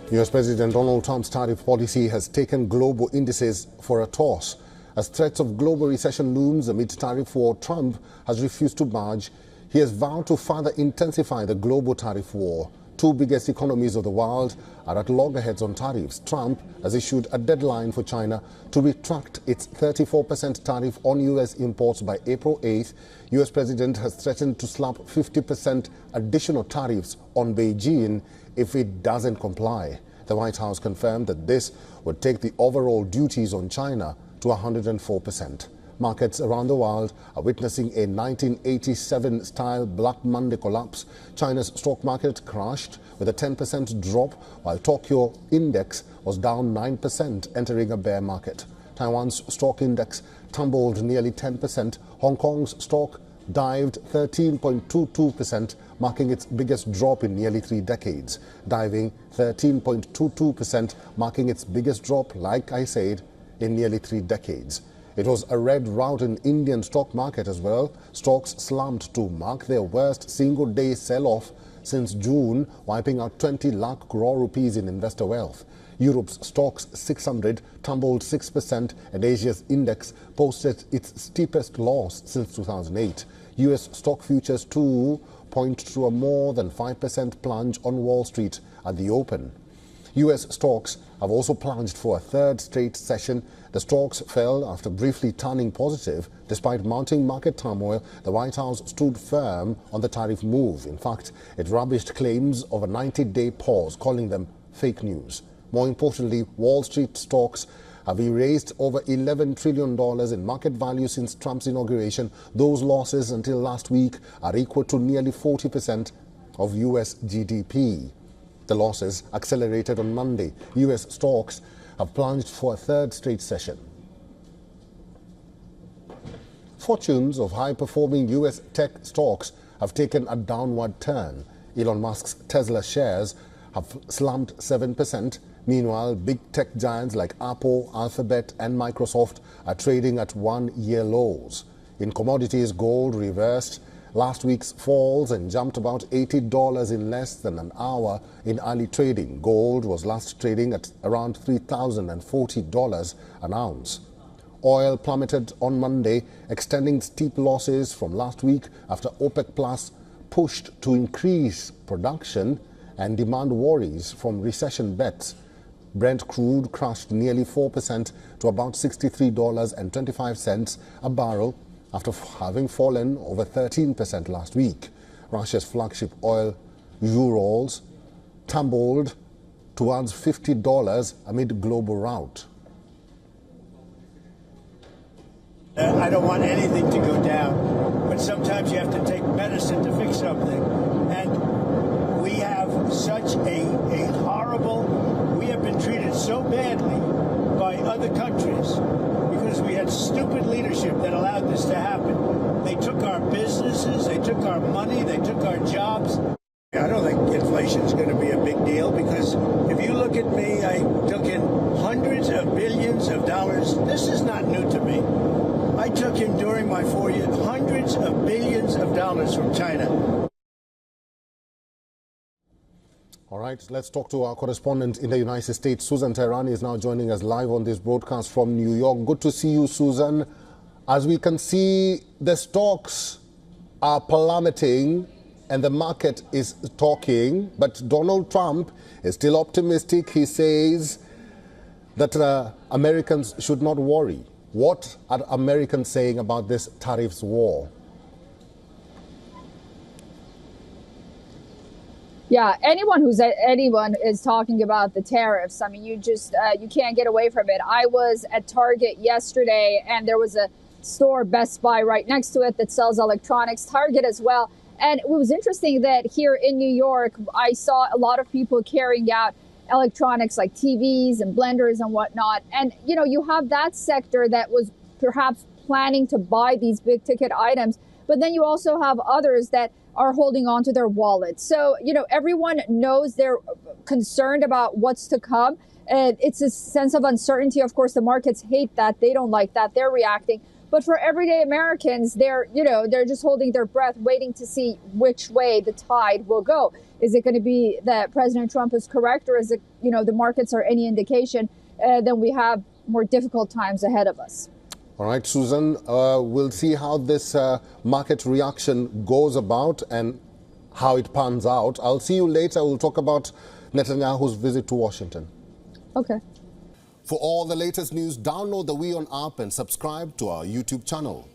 US President Donald Trump's tariff policy has taken global indices for a toss. As threats of global recession looms amid tariff war, Trump has refused to budge. He has vowed to further intensify the global tariff war. Two biggest economies of the world are at loggerheads on tariffs. Trump has issued a deadline for China to retract its 34% tariff on US imports by April 8th. US President has threatened to slap 50% additional tariffs on Beijing if it doesn't comply. The White House confirmed that this would take the overall duties on China to 104%. Markets around the world are witnessing a 1987-style Black Monday collapse. China's stock market crashed with a 10% drop, while Tokyo index was down 9%, entering a bear market. Taiwan's stock index tumbled nearly 10%. Hong Kong's stock dived 13.22%, marking its biggest drop in nearly 3 decades. Diving 13.22%, marking its biggest drop, like I said, in nearly 3 decades. It was a red rout in Indian stock market as well. Stocks slammed to mark their worst single-day sell-off since June, wiping out 20 lakh crore rupees in investor wealth. Europe's stoxx 600 tumbled 6%, and Asia's index posted its steepest loss since 2008. US stock futures too point to a more than 5% plunge on Wall Street at the open. US stocks have also plunged for a third straight session. The stocks fell after briefly turning positive. Despite mounting market turmoil, the White House stood firm on the tariff move. In fact, it rubbished claims of a 90-day pause, calling them fake news. More importantly, Wall Street stocks have erased over $11 trillion in market value since Trump's inauguration. Those losses until last week are equal to nearly 40% of US GDP. The losses accelerated on Monday. US stocks have plunged for a third straight session. Fortunes of high-performing US tech stocks have taken a downward turn. Elon Musk's Tesla shares have slumped 7%. Meanwhile, big tech giants like Apple, Alphabet and Microsoft are trading at one-year lows. In commodities, gold reversed last week's falls and jumped about $80 in less than an hour in early trading. Gold was last trading at around $3,040 an ounce. Oil plummeted on Monday, extending steep losses from last week after OPEC Plus pushed to increase production and demand worries from recession bets. Brent crude crashed nearly 4% to about $63.25 a barrel, after having fallen over 13% last week. Russia's flagship oil, Urals, tumbled towards $50 amid global rout. I don't want anything to go down, but sometimes you have to take medicine to fix something. And we have such a horrible, we have been treated so badly by other countries because we had stupid leadership that allowed this to happen. They took our businesses, they took our money, they took our jobs. I don't think inflation is going to be a big deal because if you look at me, I took in hundreds of billions of dollars. This is not new to me. I took in during my 4 years hundreds of billions of dollars from China. All right, let's talk to our correspondent in the United States. Susan Tehrani is now joining us live on this broadcast from New York. Good to see you, Susan. As we can see, the stocks are plummeting and the market is talking, but Donald Trump is still optimistic. He says that Americans should not worry. What are Americans saying about this tariffs war? Yeah, anyone is talking about the tariffs. I mean, you can't get away from it. I was at Target yesterday, and there was a store, Best Buy, right next to it that sells electronics. Target as well. And it was interesting that here in New York, I saw a lot of people carrying out electronics like TVs and blenders and whatnot. And, you have that sector that was perhaps planning to buy these big ticket items. But then you also have others that are holding on to their wallets. So, everyone knows they're concerned about what's to come. It's a sense of uncertainty. Of course, the markets hate that. They don't like that. They're reacting. But for everyday Americans, they're just holding their breath, waiting to see which way the tide will go. Is it going to be that President Trump is correct, or is it, the markets are any indication, then we have more difficult times ahead of us. All right, Susan, we'll see how this market reaction goes about and how it pans out. I'll see you later. We'll talk about Netanyahu's visit to Washington. Okay. For all the latest news, download the WION app and subscribe to our YouTube channel.